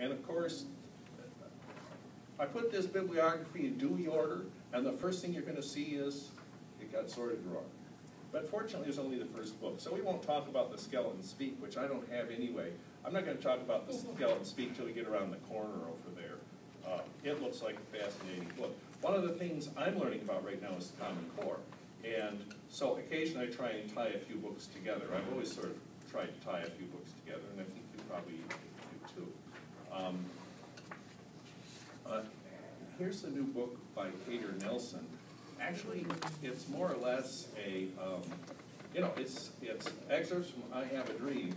And of course, I put this bibliography in Dewey order, and the first thing you're going to see is it got sorted wrong. But fortunately, it's only the first book, so we won't talk about the Skeleton Speak, which I don't have anyway. I'm not going to talk about the Skeleton Speak till we get around the corner over there. It looks like a fascinating book. One of the things I'm learning about right now is the Common Core. And so occasionally I try and tie a few books together. I've always sort of tried to tie a few books together, and I think you probably do too. Here's the new book by Cater Nelson. Actually, it's more or less a, it's excerpts from I Have a Dream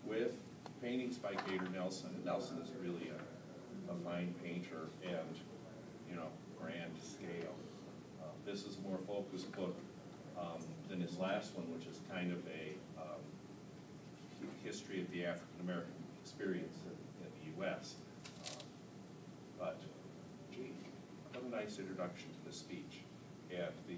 with paintings by Cater Nelson. And Nelson is really a fine painter and, grand scale. This is a more focused book than his last one, which is kind of a history of the African American experience in the U.S. But, gee, what a nice introduction to the speech and the.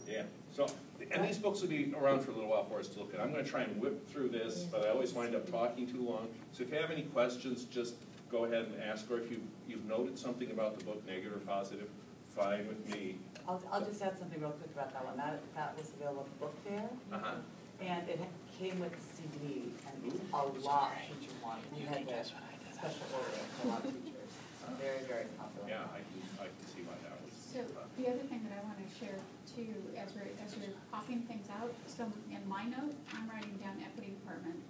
Yeah. So, and these books will be around for a little while for us to look at. I'm going to try and whip through this, but I always wind up talking too long. So if you have any questions, just go ahead and ask, or if you've noted something about the book, negative or positive, fine with me. I'll just add something real quick about that one. That was available at the book fair, and it came with the CD, and a lot of teachers wanted it. We had to special order it for a lot of teachers. Very, very popular. Yeah, I can see why that was. So the other thing that I want to share too, as we're popping things out, so in my note, I'm writing down equity department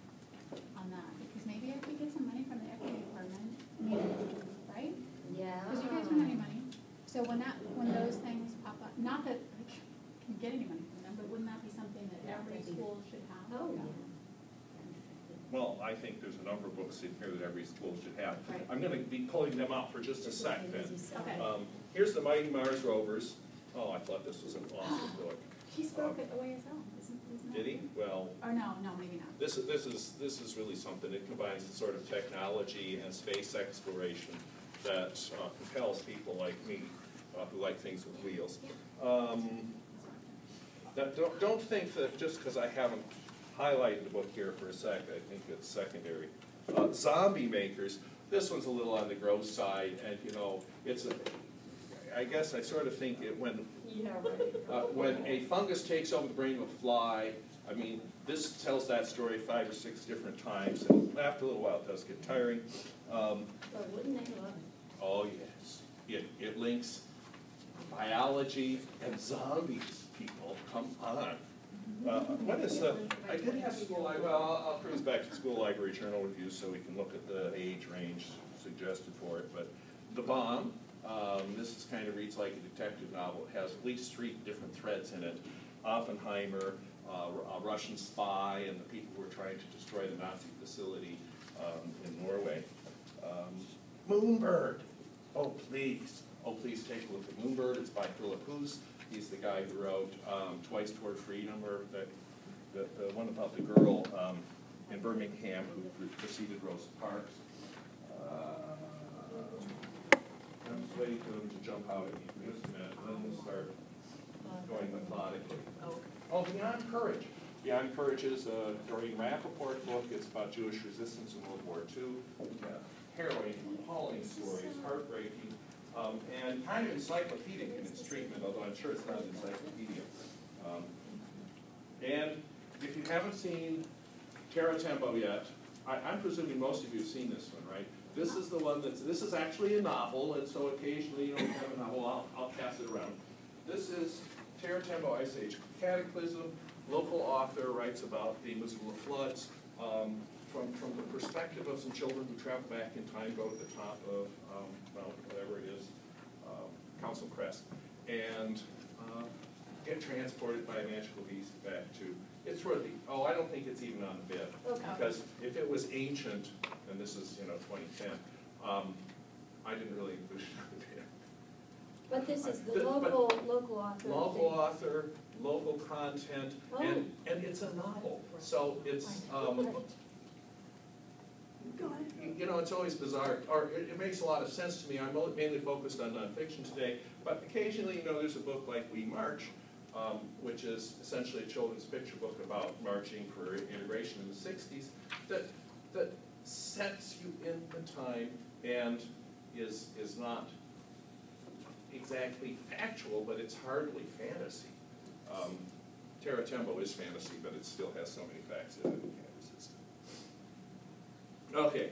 on that, because maybe I could get some money from the equity department, right? Yeah. Because you guys don't have any money. So when those things pop up, not that I can get any money from them, but wouldn't that be something that every school should have? Oh, yeah. Well, I think there's a number of books in here that every school should have. Right. I'm going to be pulling them out for just a sec then. Okay. Here's the Mighty Mars Rovers. Oh, I thought this was an awesome book. He spoke at OASL, isn't Did he? Well. Or no, maybe not. This is really something. It combines the sort of technology and space exploration that compels people like me who like things with wheels. Don't think that just because I haven't highlighted the book here for a sec, I think it's secondary. Zombie Makers. This one's a little on the gross side, and it's a. I guess I sort of think when a fungus takes over the brain of a fly. I mean, this tells that story 5 or 6 different times, and after a little while it does get tiring. But wouldn't they love it? Oh yes, it links biology and zombies. People, come on. What is the? I did have school library. Well, I'll cruise back to the school library journal reviews so we can look at the age range suggested for it. But The Bomb. This is kind of reads like a detective novel. It has at least 3 different threads in it. Oppenheimer, a Russian spy, and the people who were trying to destroy the Nazi facility in Norway. Moonbird. Oh please take a look at Moonbird. It's by Philip Hoos. He's the guy who wrote Twice Toward Freedom, or the one about the girl in Birmingham who preceded Rosa Parks. I'm just waiting for them to jump out at me for just a minute, and then we'll start going methodically. Oh, Beyond Courage. Beyond Courage is a Doreen Rappaport book. It's about Jewish resistance in World War II. Harrowing, appalling stories, heartbreaking, and kind of encyclopedic in its treatment, although I'm sure it's not an encyclopedia. And if you haven't seen Terra Tempo yet, I'm presuming most of you have seen this one, right? This is the one this is actually a novel, and so occasionally, we have a novel, I'll pass it around. This is Terra Tempo Ice Age Cataclysm. Local author writes the Missoula floods from the perspective of some children who travel back in time, go to the top of Mount, whatever it is, Council Crest, and get transported by a magical beast back to, it's really, I don't think it's even on the bid. Okay. Because if it was ancient, and this is, 2010, I didn't really include it on the bid. But this is the local author. Local author, local content, and it's a novel. So it's, it's always bizarre, or it makes a lot of sense to me. I'm mainly focused on nonfiction today, but occasionally, there's a book like We March, which is essentially a children's picture book about marching for integration in the 60s, that sets you in the time and is not exactly factual, but it's hardly fantasy. Terra Tempo is fantasy, but it still has so many facts in it, it can't resist it. Okay,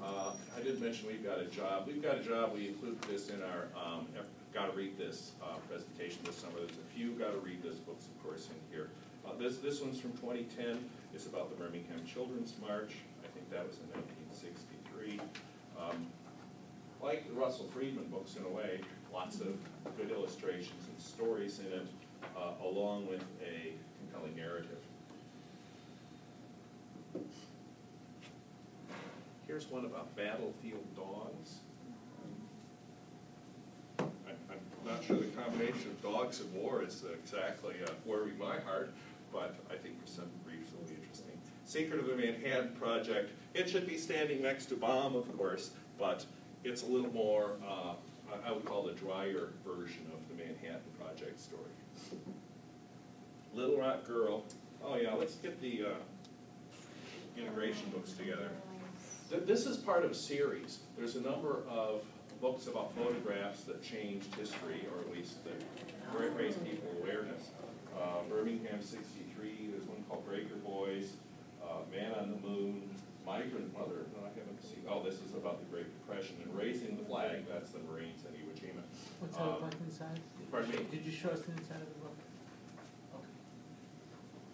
I did mention we've got a job. We've got a job, we included this in our Gotta Read This presentation this summer. There's a few Gotta Read This books, of course, in here. This one's from 2010. It's about the Birmingham Children's March. I think that was in 1963. Like the Russell Friedman books in a way, lots of good illustrations and stories in it, along with a compelling narrative. Here's one about battlefield dogs. I'm not sure the combination of dogs and war is exactly warming my heart, but I think for some briefs it'll be interesting. Secret of the Manhattan Project. It should be standing next to Bomb, of course, but it's a little more, I would call it a drier version of the Manhattan Project story. Little Rock Girl. Oh yeah, let's get the integration books together. This is part of a series. There's a number of books about photographs that changed history, or at least that raised people awareness. Birmingham 63, there's one called Breaker Boys, Man on the Moon, Migrant Mother, no, I haven't seen, oh, this is about the Great Depression, and Raising the Flag, that's the Marines in Iwo Jima. What's that look like inside? Pardon me? Did you show us the inside of the book? Okay.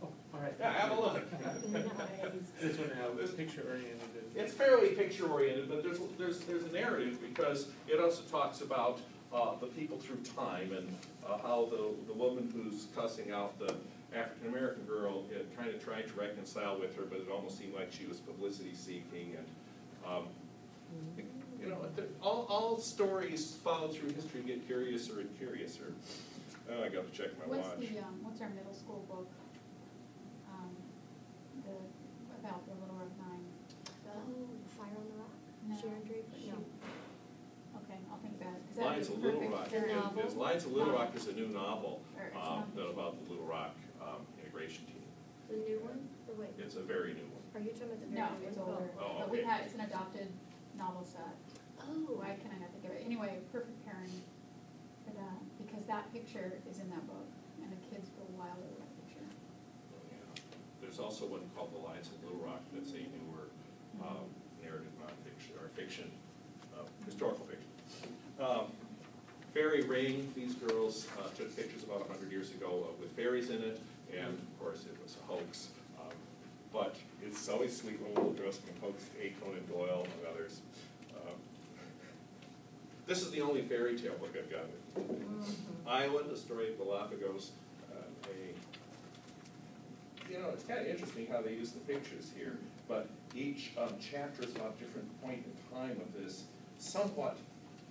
Oh, all right. Yeah, have a look. This one now, this picture oriented. It's fairly picture-oriented, but there's a narrative because it also talks about the people through time and how the woman who's cussing out the African-American girl kind of tried to reconcile with her, but it almost seemed like she was publicity-seeking. And you know, all stories followed through history get curiouser and curiouser. Oh, I got to check my watch. What's our middle school book? About the Little Rock Nine. Oh, Fire on the Rock? No. Sharon Draper? No. Okay, I'll think about it. 'Cause that Lions would of be Little perfect Rock. for- novel? There's Lions of Little Rock is a new novel Or it's not about the Little Rock integration team. The new one? Or wait, It's a very new one. are you talking about the very No, new it's one? older. Oh, But we okay. have, it's an adopted novel set. Oh. Why can I not think of it? Anyway, perfect pairing for that, because that picture is in that book, and the kids go wild over that picture. There's also one called The Lions of Little Rock that's a newer narrative nonfiction, or fiction, historical fiction. Fairy Ring, these girls took pictures about 100 years ago with fairies in it, and of course it was a hoax. But it's always sweet when little girls can hoax A. Conan Doyle and others. This is the only fairy tale book I've got. Island, A Story of Galapagos. You know, it's kind of interesting how they use the pictures here, but each chapter is about a different point in time of this somewhat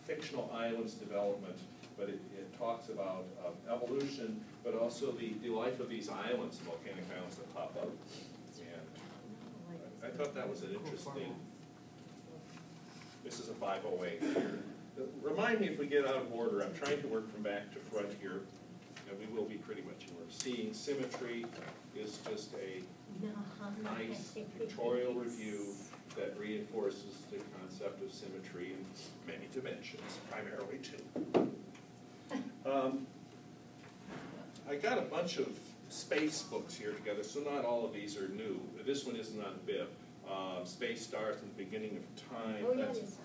fictional island's development, but it talks about evolution, but also the life of these islands, volcanic islands that pop up. And I thought that was an interesting, this is a 508 here. Remind me if we get out of order. I'm trying to work from back to front here, and we will be pretty much in order. Seeing Symmetry is just a nice pictorial review that reinforces the concept of symmetry in many dimensions, primarily two. I got a bunch of space books here together, so not all of these are new. This one isn't on BIP. Space Stars in the Beginning of Time. Oh, yeah, it is.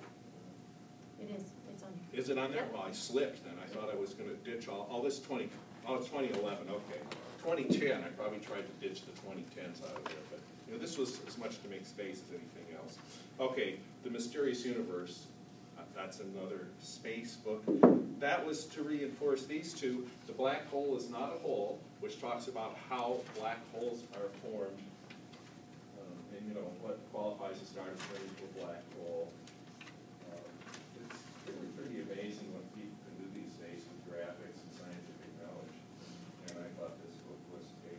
It is, it's on here. Is it on there? Yep. Well, I slipped then. I thought I was gonna ditch all this 2011, okay. 2010, I probably tried to ditch the 2010s out of there, but you know, this was as much to make space as anything else. Okay, The Mysterious Universe, that's another space book. That was to reinforce these two. The Black Hole is Not a Hole, which talks about how black holes are formed, and you know, what qualifies a star to turn into a black hole. It's really pretty amazing what people can do these days with graphics and scientific knowledge. And I thought this book was a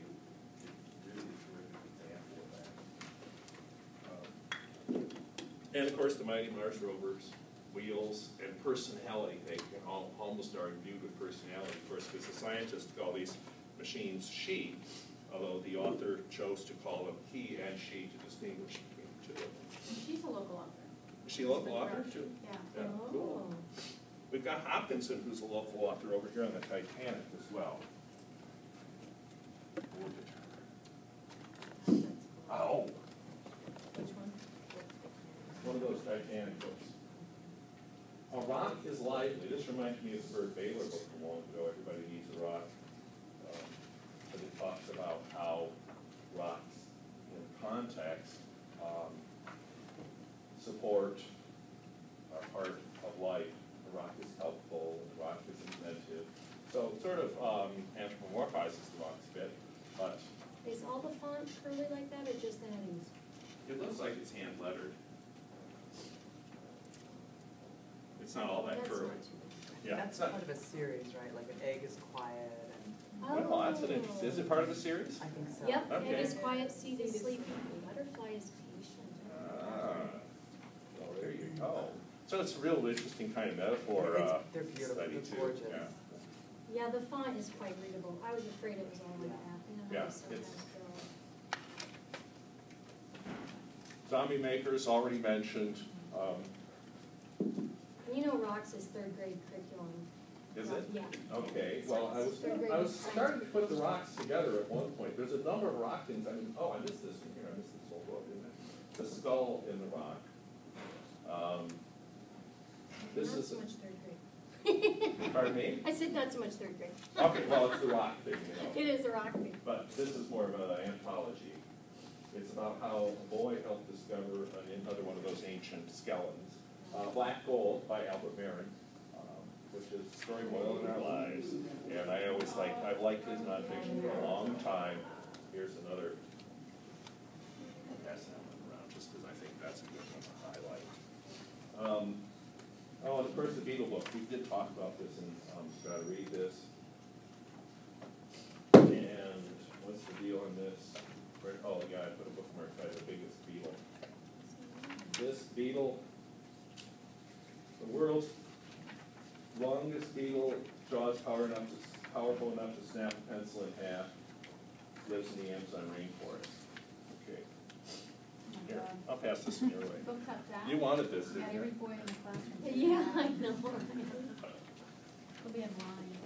really terrific example of that. And of course, the Mighty Mars Rovers, Wheels, and Personality. They can almost are imbued with personality, of course, because the scientists call these machines she, although the author chose to call them he and she to distinguish between the two. She's a local author. Is she a local author too? Yeah. Yeah, cool. We've got Hopkinson, who's a local author over here on the Titanic as well. Oh, Which one? one of those Titanic books. A rock is lively. This reminds me of the Bert Baylor book from long ago, Everybody Needs a Rock. But it talks about how rocks in context support a part of life. The rock is helpful, the rock is inventive. So it sort of anthropomorphizes the rocks a bit, but Is all the font curly like that, or just the headings? it looks like it's hand lettered. It's not all that That's curly. not too bad. Yeah, That's it's not. part of a series, right? Like an egg is quiet and, Well, that's an interesting, is it part of the series? I think so. Yep, egg Okay. is quiet, seed is sleepy, butterfly is patient. Well, there you go. So it's a real interesting kind of metaphor They're beautiful, study they're too. gorgeous. Yeah. Yeah, the font is quite readable. I was afraid it was all like that, you know, Yeah, how they sometimes it's- go. Zombie Makers, already mentioned. And you know rocks is third grade curriculum. Is it? Yeah. Okay, well, Third grade I was science. starting to put the rocks together at one point. There's a number of rock things. I mean, oh, I missed this one here. I missed this whole book, didn't I? The skull in the rock. This Not is, so much third grade. pardon me? I said not so much third grade. Okay, well, it's the rock thing, you know. It is a rock thing. But this is more of an anthology. It's about how a boy helped discover another one of those ancient skeletons. Black Gold by Albert Merrin, which is Story Oil in Our Lives. And I've liked his nonfiction for a long time. Here's another. I'll pass that one around just because I think that's a good one to highlight. Oh, and of course, the Beetle book. We did talk about this, and gotta read this. And what's the deal on this? Oh, yeah, I put a bookmark by the biggest beetle. This beetle, the world's longest beetle, draws powerful enough to snap a pencil in half, lives in the Amazon rainforest. Okay, here, I'll pass this one your way. Book up that. You wanted this, Got didn't every you? boy in the classroom. Yeah, I know. We'll be in line.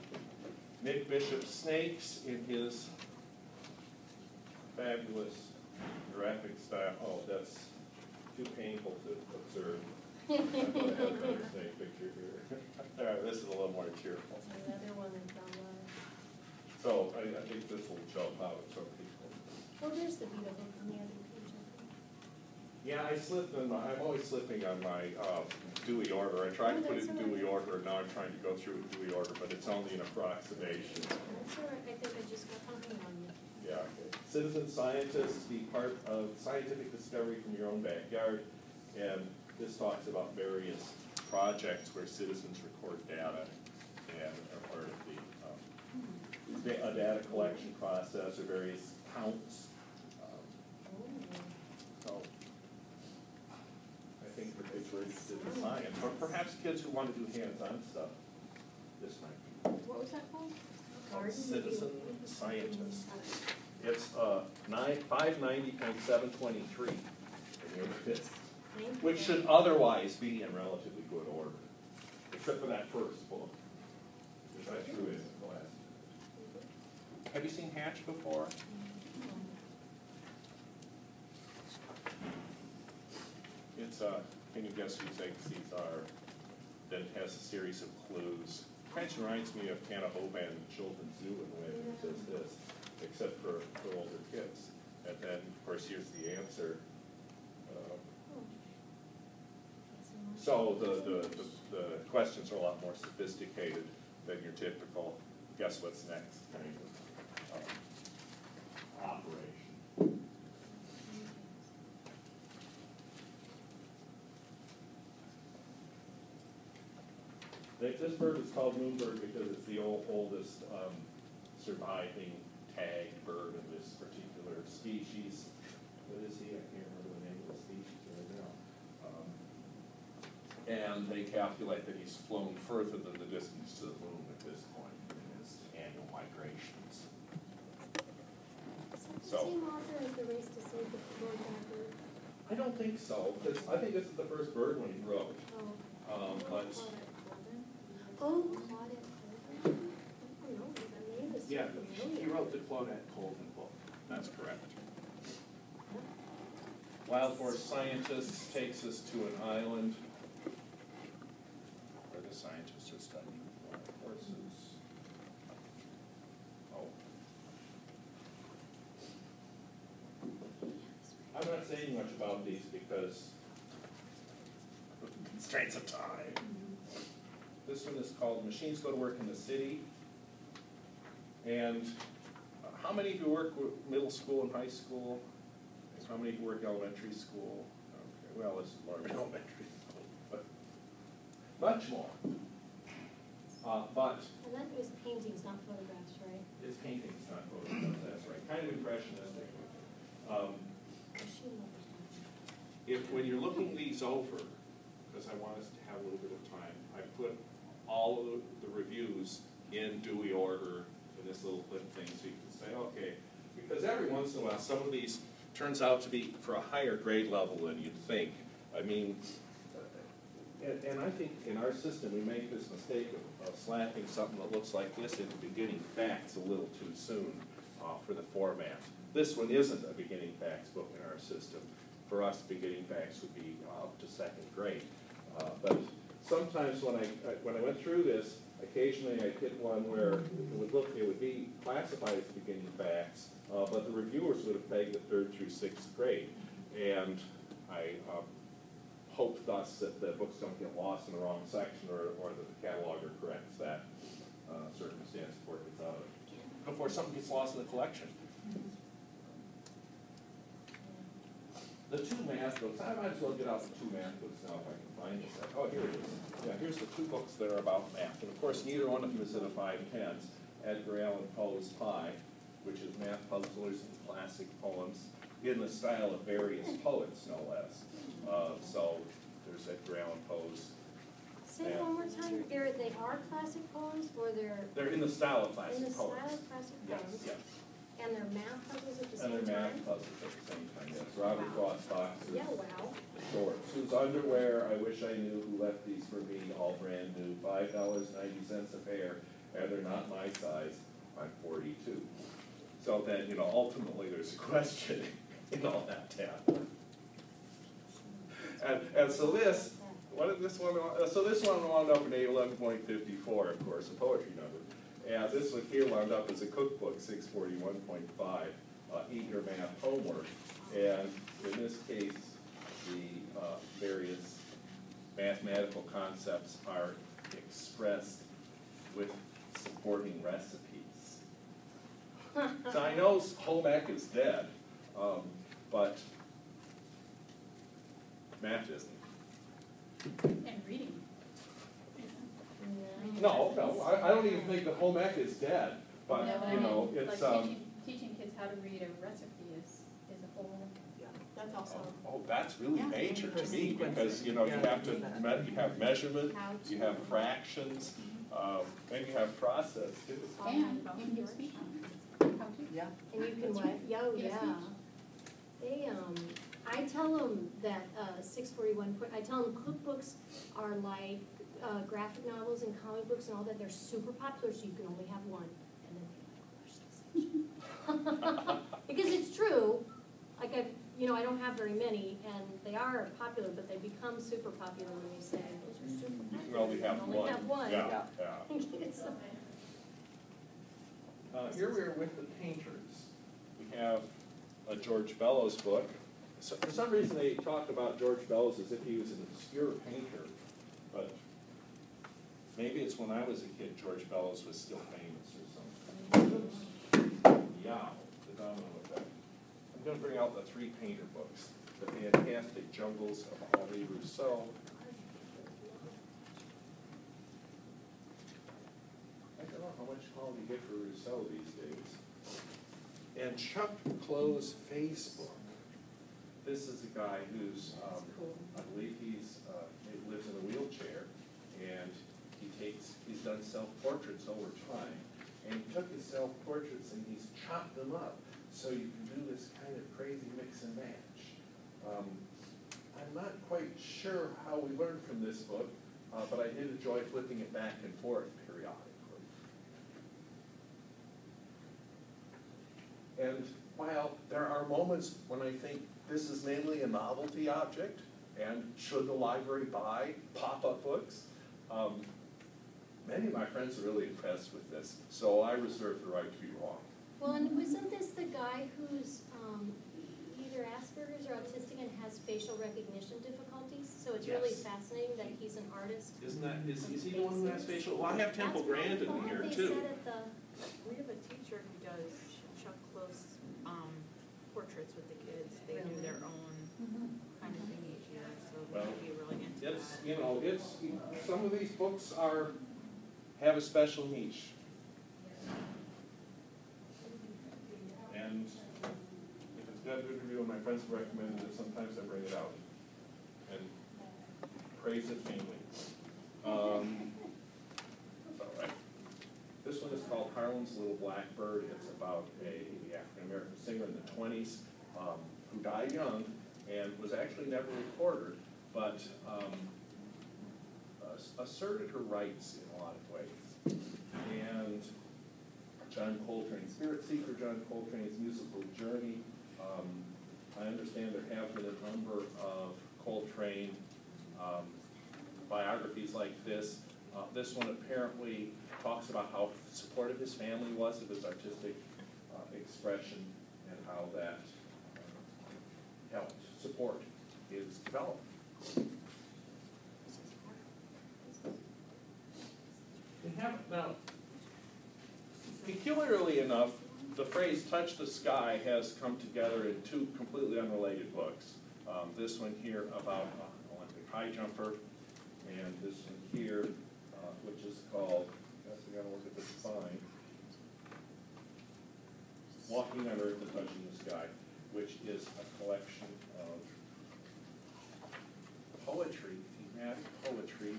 Nick Bishop Snakes in his fabulous graphic style. Oh, that's too painful to observe. I thought I had another snake picture here. All right, this is a little more cheerful. Another one in Brown So I think this will jump out at some people. Oh, there's the beetle book on the other page, I think. Yeah, I'm always slipping on my Dewey order. I tried to put it in Dewey order, and now I'm trying to go through Dewey order, but it's only an approximation. That's all right, I think I just got something on you. Yeah, okay. Citizen scientists, be part of scientific discovery from your own backyard. And this talks about various projects where citizens record data and are part of the data collection process or various counts. So I think that kids are interested in science, or perhaps kids who want to do hands-on stuff. This might be What was that called? Garden citizen view. scientist. It's 590.723, Thank which you. should otherwise be in relatively good order, except for that first book, which I threw in the last. Have you seen Hatch before? It's can you guess whose eggs these are? Then it has a series of clues. Kind of reminds me of Hannah Hoban Children's Zoo in the way that it says this, except for older kids. And then, of course, here's the answer. So the questions are a lot more sophisticated than your typical guess what's next kind of operation. This bird is called moonbird because it's the oldest surviving tag bird of this particular species. What is he? I can't remember the name of the species right now. And they calculate that he's flown further than the distance to the moon at this point in his annual migrations. So, Same author as the Race to Save the Bird Bird. I don't think so, because I think this is the first bird one he wrote. Oh. But, Claudette Colvin? Oh, Claudette Colvin? I don't know, the name is yeah, familiar. he wrote the Claudette Colvin book, that's correct. Wild Horse Scientist takes us to an island where the scientists are studying wild horses. Oh. I'm not saying much about these because of the constraints of time. This one is called Machines Go to Work in the City. And how many of you work with middle school and high school? How many of you work elementary school? Okay, well, this is more elementary school, but much more. But And that is paintings, not photographs, right? it's paintings, not photographs, that's right, kind of impressionistic. Machine lovers. If, when you're looking these over, because I want us to have a little bit of time, I put all of the reviews in Dewey order in this little clip thing, so you can say, okay, because every once in a while, some of these turns out to be for a higher grade level than you'd think. I mean, and I think in our system, we make this mistake of slapping something that looks like this into beginning facts a little too soon for the format. This one isn't a beginning facts book in our system. For us, beginning facts would be up to second grade. But sometimes when I went through this, occasionally I'd hit one where it would be classified as beginning facts, but the reviewers would have pegged it 3rd through 6th grade. And I hope thus that the books don't get lost in the wrong section or that the cataloger corrects that circumstance before it gets out of it. Before something gets lost in the collection. The 2 math books, I might as well get out the 2 math books now if I can find this. Oh, here it is. Yeah, here's the 2 books that are about math. And of course, neither one of them is in a 5/10. Edgar Allan Poe's Pi, which is math puzzlers and classic poems in the style of various poets, no less. So there's Edgar Allan Poe's. Say it one more time, they are classic poems, or They're in the style of in classic the poets. style of classic Yes, poems? yes. And they're math puzzles at the And same they're time? math puzzles at the same time, yes. Robert Frost boxes. Yeah, wow. Shorts. Whose underwear, I wish I knew, who left these for me, all brand new, $5.90 a pair, and they're not my size, I'm 42. So then, ultimately there's a question in all that tab. And so this, what did this one, so this one wound up in 811.54, of course, a poetry number. And this one here wound up as a cookbook, 641.5, Eat Your Math Homework. And in this case, the various mathematical concepts are expressed with supporting recipes. So I know home ec is dead, but math isn't. And reading. No, I don't even think that home ec is dead, but, No, but I it's, like teaching kids how to read a recipe is a whole, That's also, oh, that's really Yeah. major to me, Sequencing. because, you Yeah. have to, you have measurement, how to. you have fractions, and you have process too. And you can give speech on it. How to. Yeah. and you can what, Give a yeah. speech. They, I tell them that, 641, I tell them cookbooks are like, graphic novels and comic books and all that, they're super popular, so you can only have one. And then they're like, "Where's this?" Because it's true, like I don't have very many, and they are popular, but they become super popular when you say, those are super popular. You can only have You only one. have one. Yeah, It's, Here we are with the painters. We have a George Bellows book. So for some reason, they talk about George Bellows as if he was an obscure painter, but maybe it's when I was a kid, George Bellows was still famous or something. Yeah, the domino effect. I'm going to bring out the 3 painter books, The Fantastic Jungles of Henri Rousseau. I don't know how much quality you get for Rousseau these days. And Chuck Close Facebook. This is a guy who's, I believe he lives in a wheelchair, and he's done self-portraits over time. And he took his self-portraits and he's chopped them up so you can do this kind of crazy mix and match. I'm not quite sure how we learned from this book, but I did enjoy flipping it back and forth periodically. And while there are moments when I think this is mainly a novelty object, and should the library buy pop-up books, many of my friends are really impressed with this, so I reserve the right to be wrong. Well, and wasn't this the guy who's either Asperger's or autistic and has facial recognition difficulties? So it's really Yes. fascinating that he's an artist. Isn't that, is he the one who has facial? Well, I have Temple Grandin That's what I here thought they too. said at the, We have a teacher who does Chuck Close portraits with the kids. They do Really? their own kind of thing each year, so Well, they would be really into that. It's, you know, it's, some of these books have a special niche. And if it's got a good review and my friends have recommended it, sometimes I bring it out and praise it faintly. All right. This one is called Harlem's Little Blackbird. It's about a African-American singer in the 20s who died young and was actually never recorded, but asserted her rights in a lot of ways. And John Coltrane, Spirit Seeker, John Coltrane's musical journey. I understand there have been a number of Coltrane biographies like this. This one apparently talks about how supportive his family was of his artistic expression and how that helped support his development. We have, now, peculiarly enough, the phrase "touch the sky" has come together in two completely unrelated books. This one here about an Olympic high jumper, and this one here, which is called, I guess I gotta look at the spine, Walking on Earth and Touching the Sky, which is a collection of poetry, thematic poetry,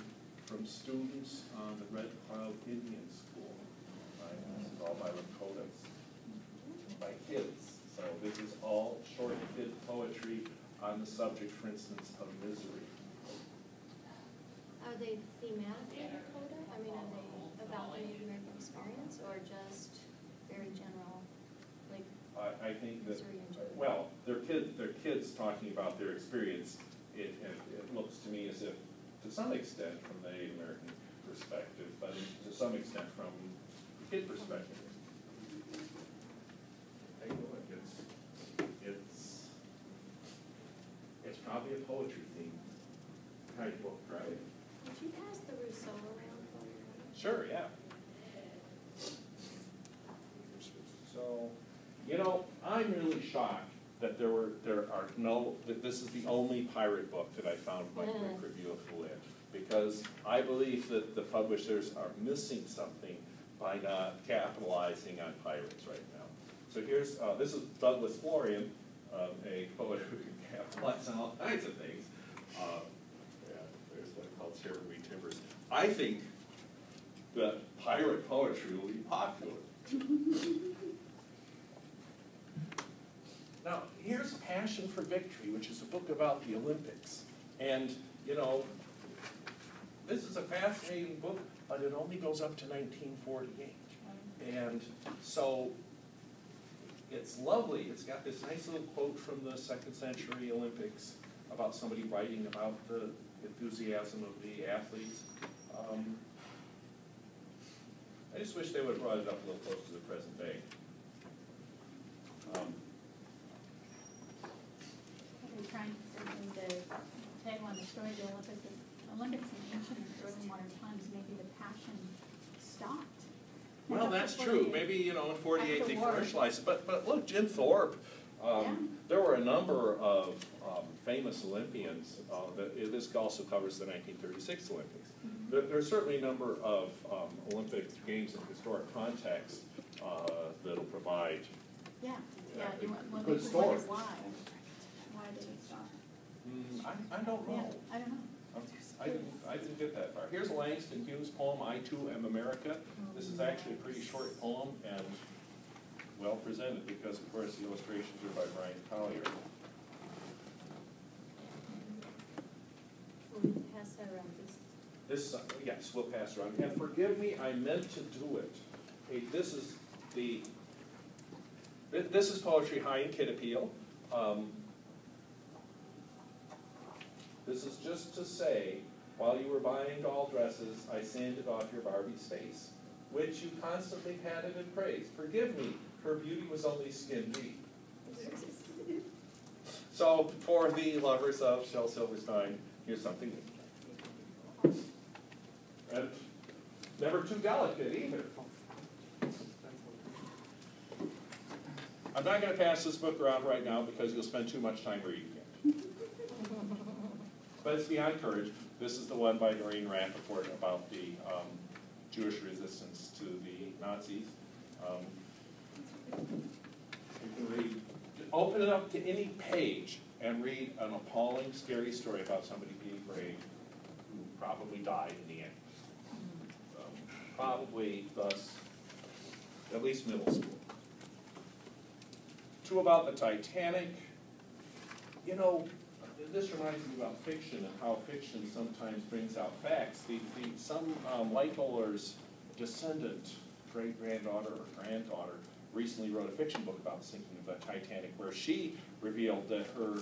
from students on the Red Cloud Indian School. This is all by Lakotas, by kids. So this is all short kid poetry on the subject, for instance, of misery. are they thematically Dakota? I mean, are they about the Native American experience or just very general, like I think that, misery in general? well, they're kids talking about their experience. It looks to me as if, to some extent, from the Native American perspective, but to some extent from the kid perspective. Take a look. It's probably a poetry theme kind of book, right? Would you pass the Rousseau around for me? Sure, yeah. So, you know, I'm really shocked that there are no, that this is the only pirate book that I found my quick review of Foolin, because I believe that the publishers are missing something by not capitalizing on pirates right now. So here's, this is Douglas Florian, a poet who can capitalize on all kinds of things. There's one called Cherokee Timbers. I think that pirate poetry will be popular. Now, here's Passion for Victory, which is a book about the Olympics. And, you know, this is a fascinating book, but it only goes up to 1948. And so it's lovely. It's got this nice little quote from the 2nd century Olympics about somebody writing about the enthusiasm of the athletes. I just wish they would have brought it up a little closer to the present day. I've been trying something to tag on the story of the Olympics in ancient and early modern times, maybe the passion stopped. Well, that's true. Maybe, you know, in 48 After they the war. commercialized it. But look, Jim Thorpe, Yeah. there were a number of famous Olympians. This also covers the 1936 Olympics. There's certainly a number of Olympic Games in historic context that'll provide Yeah, yeah, you want, well, good this is what stories. is why did it stop? I don't Yeah, know. I don't know. I didn't get that far. Here's Langston Hughes' poem, I Too Am America. This is actually a pretty short poem, and well presented, because of course the illustrations are by Brian Collier. We'll pass that around, this. This, yes, we'll pass around. And forgive me, I meant to do it. Hey, this is Poetry High in Kid Appeal. This is just to say, while you were buying doll dresses, I sanded off your Barbie's face, which you constantly patted and praised. Forgive me, her beauty was only skin deep. So, for the lovers of Shel Silverstein, here's something new. And never too delicate either. I'm not going to pass this book around right now because you'll spend too much time reading it. But it's Beyond Courage. This is the one by Noreen Rappaport about the Jewish resistance to the Nazis. You can read, open it up to any page and read an appalling, scary story about somebody being brave who probably died in the end. Probably thus, at least middle school. 2 about the Titanic. You know, this reminds me about fiction and how fiction sometimes brings out facts. Some Whiteholler's descendant, great-granddaughter or granddaughter, recently wrote a fiction book about the sinking of the Titanic, where she revealed that her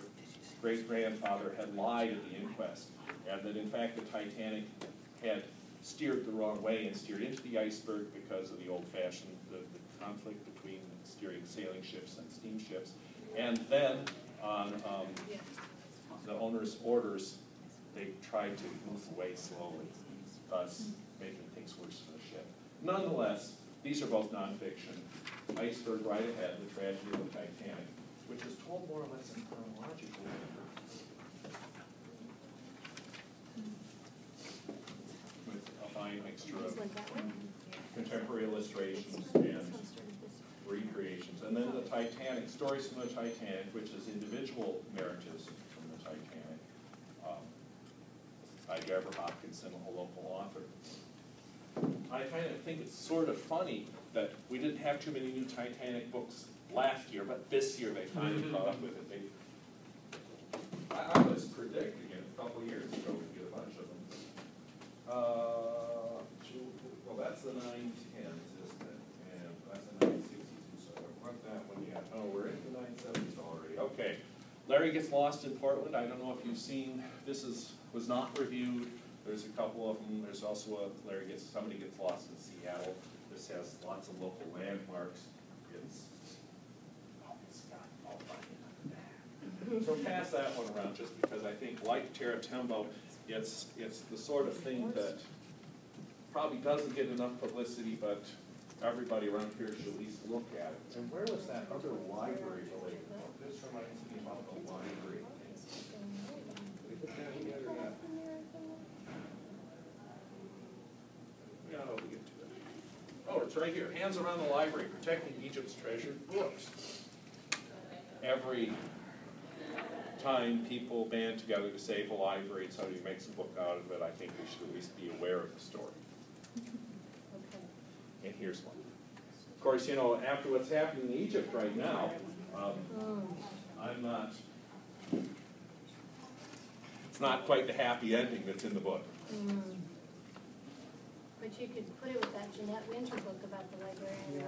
great-grandfather had lied at the inquest, and that in fact the Titanic had steered the wrong way and steered into the iceberg because of the old-fashioned the conflict between steering sailing ships and steamships. And then on the owner's orders, they tried to move away slowly, thus making things worse for the ship. Nonetheless, these are both nonfiction. Iceberg Right Ahead, The Tragedy of the Titanic, which is told more or less in chronological order, with a fine mixture of contemporary illustrations and recreations. And then the Titanic, Stories from the Titanic, which is individual narratives from the Titanic, by Deborah Hopkinson, a local author. I kind of think it's sort of funny that we didn't have too many new Titanic books last year, but this year they finally caught up with it. I was predicting it a couple of years ago we'd get a bunch of them. Well, that's the 910s, isn't it? And that's the 960s, so I want that one yet. Oh, we're in the 970s already. Okay. Larry Gets Lost in Portland. I don't know if you've seen, this was not reviewed. There's a couple of them. There's also Somebody Gets Lost in Seattle. This has lots of local landmarks. It's got all fun. So pass that one around just because I think, like Tara Tembo, it's the sort of thing that probably doesn't get enough publicity, but everybody around here should at least look at it. And where was that other library related book? This reminds me about the library. Did we put that together yet? Yeah, we'll get to it. Oh, it's right here. Hands Around the Library, Protecting Egypt's Treasured Books. Every time people band together to save a library and somebody makes a book out of it, I think we should at least be aware of the story. And here's one. Of course, you know, after what's happening in Egypt right now, it's not quite the happy ending that's in the book. But you could put it with that Jeanette Winter book about the librarian.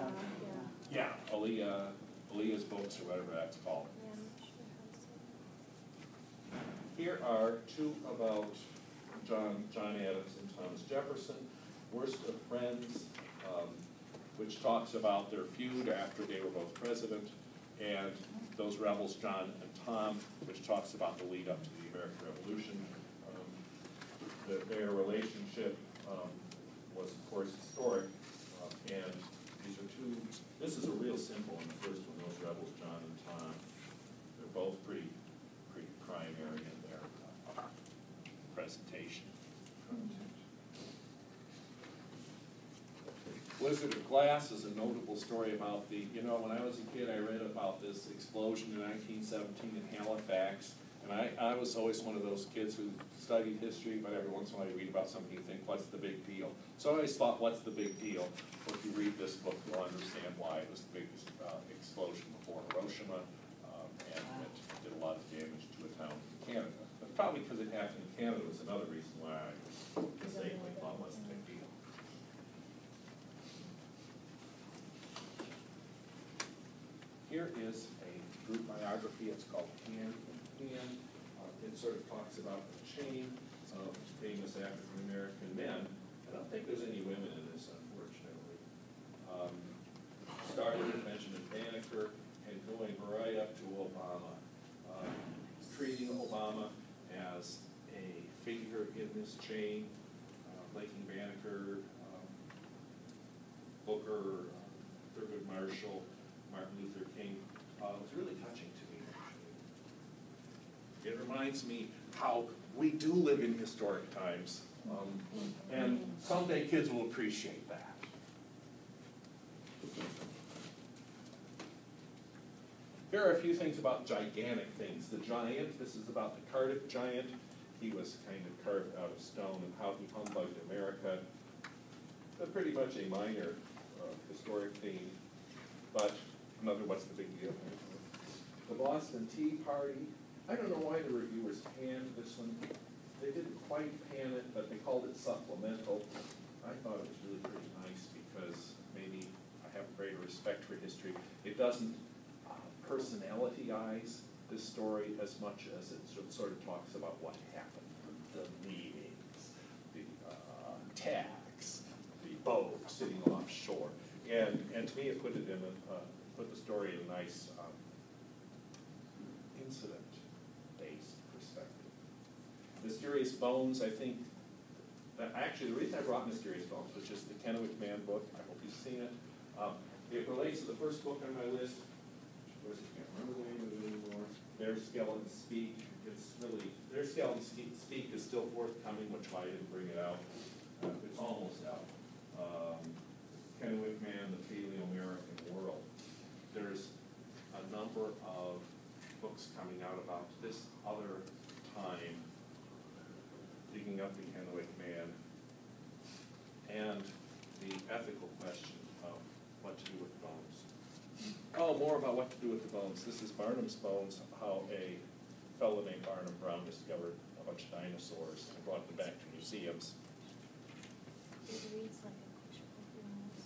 Yeah, Aaliyah's books, or whatever that's called. Yeah, I'm not sure how to say. Here are 2 about John Adams and Thomas Jefferson, Worst of Friends, which talks about their feud after they were both president, and Those Rebels, John and Tom, which talks about the lead up to the American Revolution. Their relationship was, of course, historic, and these are 2, this is a real simple one, the first one, Those Rebels, John and Tom. They're both pretty primary in their presentation. Blizzard of Glass is a notable story about when I was a kid, I read about this explosion in 1917 in Halifax, And I was always one of those kids who studied history, but every once in a while you read about something, you think, what's the big deal? So I always thought, what's the big deal? Well, if you read this book, you'll understand why it was the biggest explosion before Hiroshima, and it did a lot of damage to a town in Canada. But probably because it happened in Canada was another reason why I mistakenly thought, what's the big deal? Here is a group biography. It's called Hand in Hand. It sort of talks about the chain of famous African-American men. I don't think there's any women in this, unfortunately. Starting with Benjamin Banneker and going right up to Obama. Treating Obama as a figure in this chain, linking Banneker, Booker, Thurgood Marshall, Martin Luther King. It was really touching to me, actually. It reminds me how we do live in historic times, and someday kids will appreciate that. Here are a few things about gigantic things. The giant, this is about the Cardiff giant. He was kind of carved out of stone, and how he humbugged America. Pretty much a minor historic theme, but another what's the big deal. The Boston Tea Party. I don't know why the reviewers panned this one. They didn't quite pan it, but they called it supplemental. I thought it was really pretty nice because maybe I have greater respect for history. It doesn't personality-ize this story as much as it sort of talks about what happened, the meetings, the tax, the boat sitting offshore, and to me it put it in put the story in a nice incident-based perspective. Mysterious Bones, I think. Actually, the reason I brought Mysterious Bones was just the Kennewick Man book. I hope you've seen it. It relates to the first book on my list. I can't remember the name of it anymore. Their Skeletons Speak. It's really, Their Skeletons Speak is still forthcoming, which why I didn't bring it out. It's almost out. Kennewick Man, the Paleo-American World. There's a number of books coming out about this other time, digging up the Kennewick Man, and the ethical question of what to do with bones. Oh, more about what to do with the bones. This is Barnum's Bones, how a fellow named Barnum Brown discovered a bunch of dinosaurs and brought them back to museums. It reads like a picture of yours.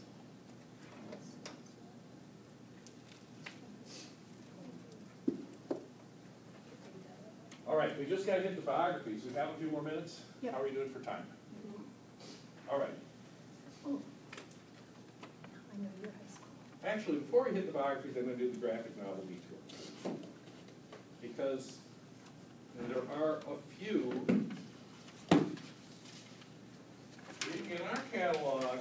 All right, we just got to hit the biographies. We have a few more minutes? Yep. How are we doing for time? All right. Oh, I know your high school. Actually, before we hit the biographies, I'm going to do the graphic novel detour. Because there are a few in our catalog.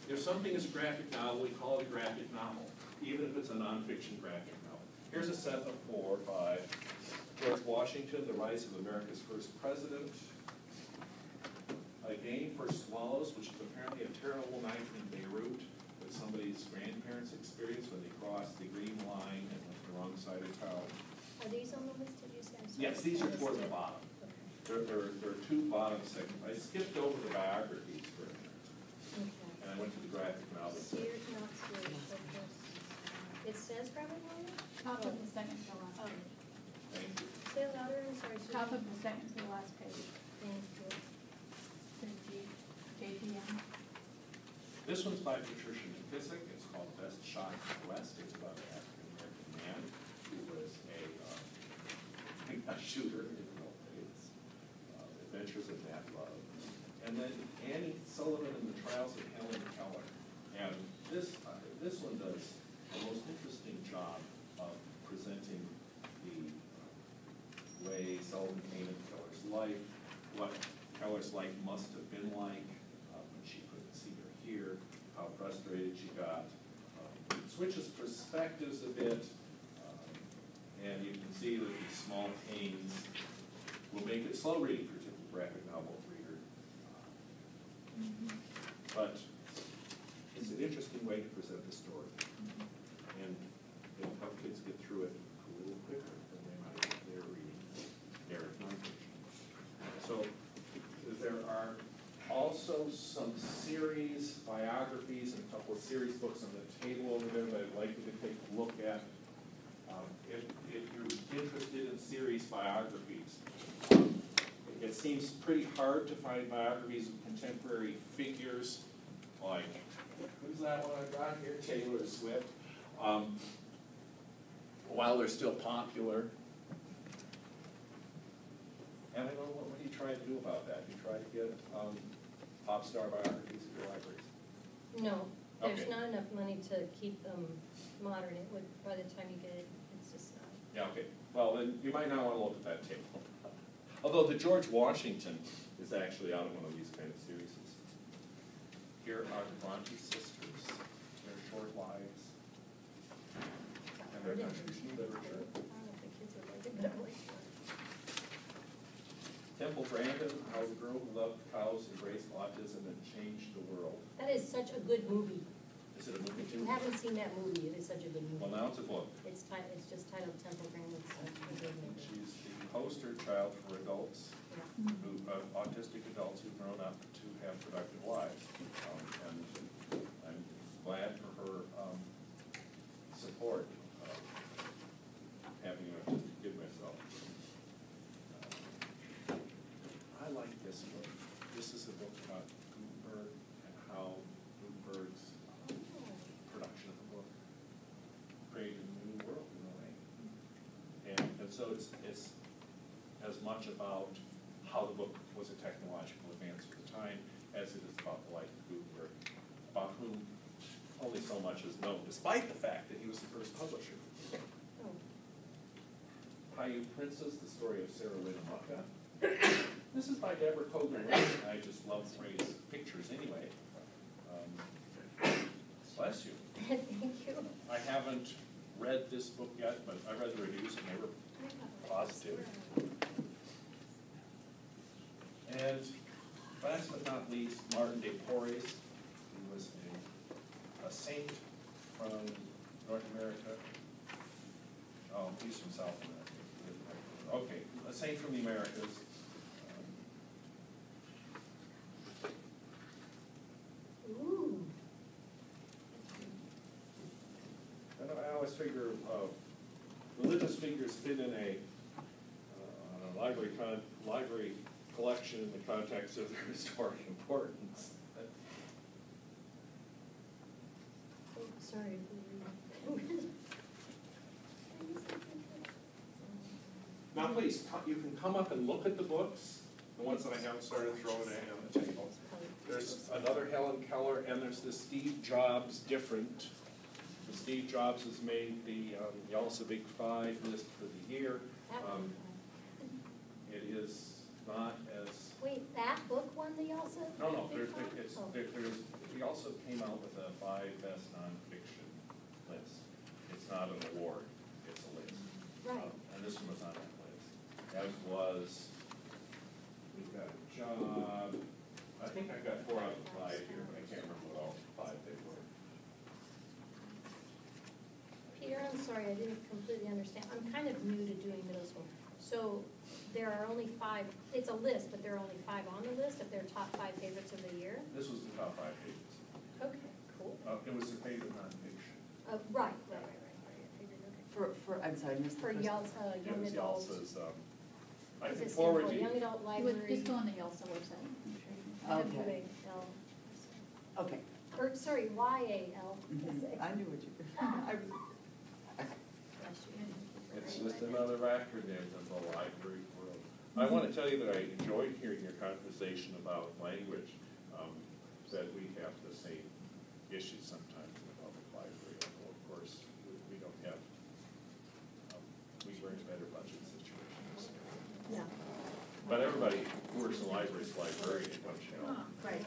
If something is a graphic novel, we call it a graphic novel, even if it's a nonfiction graphic novel. Here's a set of 4 by George Washington, The Rise of America's First President. A Game for Swallows, which is apparently a terrible night in Beirut, that somebody's grandparents experienced when they crossed the green line and went to the wrong side of town. Are these on the list, did you say? I'm sorry. Yes, these are toward the bottom. Okay. There are 2 bottom segments. I skipped over the biographies for a minute, Okay. and I went to the graphic novels. Sears, not Sears, but this, it says graphic novel? Top of the second to the last Oh, page. Thank you. say it louder, I'm sorry. Susan. Top of the second to the last page. Thank you. JPM. This one's by Patricia McKissick. It's called Best Shot in the West. It's about an African-American man who was a shooter in the old days. Adventures of Nat Love. And then Annie Sullivan and the Trials of Helen Keller. And this one does the most interesting job of presenting the way Sullivan came into Keller's life, what Keller's life must have been like when she couldn't see or hear, how frustrated she got. It switches perspectives a bit, and you can see that these small pains will make it slow reading for a typical graphic novel reader. But it's an interesting way to present the story, and it'll help kids get through it a little quicker than they might if they're reading. So there are also some series biographies and a couple of series books on the table over there that I'd like you to take a look at. If you're interested in series biographies, it seems pretty hard to find biographies of contemporary figures like, who's that one I got here? Taylor Swift. While they're still popular. And I know, what do you try to do about that? You try to get pop star biographies in your libraries? No, there's Okay. not enough money to keep them modern. It would, by the time you get it, it's just not. Yeah, okay. Well, then you might not want to look at that table. Although the George Washington is actually out of one of these kind of series. Here are the Bronte sisters, their short lives, and their contribution to literature. I don't know if the kids would like it, but I like it. Temple Grandin, how the girl who loved cows embraced autism and changed the world. That is such a good movie. Is it a movie If too? you haven't seen that movie, it is such a good Well, movie. now it's a book. It's just titled Temple Grandin, it's such a good movie. She's the poster child for adults, Yeah. who, autistic adults who've grown up to have productive lives. And I'm glad for her support of having an autistic kid myself. I like this book. This is a book about Gutenberg and how Gutenberg's production of the book created a new world in a way. And so it's as much about how the book was a technological advance for the time as it is about the life of Gutenberg, about whom only so much is known, despite the fact that he was the first publisher. Oh. Paiute Princess, the story of Sarah Winnemucca. This is by Deborah Kogan. I just love Ray's pictures anyway. Bless you. Thank you. I haven't read this book yet, but I read the reviews and they were positive. And last but not least, Martin de Porres. He was a saint from North America. Oh, he's from South America. Okay, a saint from the Americas. Ooh. And I always figure religious figures fit in a library collection in the context of their historic importance. Oh, sorry. Now, please, you can come up and look at the books, the ones that I haven't started throwing in on the table. There's another Helen Keller, and there's the Steve Jobs different. The Steve Jobs has made the YALSA Big Five list for the year. It is not as, Wait, that book won the YALSA? no, Big Five? there's, he also came out with a 5 best nonfiction list. It's not an award, it's a list. Right. And this one was on that list. As was, we've got a job, I think I've got 4 out of 5 here, but I can't remember what all 5 they were. Peter, I'm sorry, I didn't completely understand. I'm kind of new to doing middle school. So there are only 5, it's a list, but there are only 5 on the list of their top 5 favorites of the year? This was the top 5 pages. Okay, cool. It was the favorite nonfiction. Right. I figured, okay. I'm sorry, I missed the For first. YALSA, It young was adult. YALSA's, I Is can it forward for you. young adult You would library? just go on the YALSA website, I'm sure. Okay. WAL. Okay. Or, sorry, YAL. Mhm. I knew what you, I was, It's just another acronym of the library world. I want to tell you that I enjoyed hearing your conversation about language, that we have the same issues sometimes in the public library. Although, of course, we don't have, we're in better budget situations. Yeah. But everybody who works in libraries, librarian, don't you know? Right.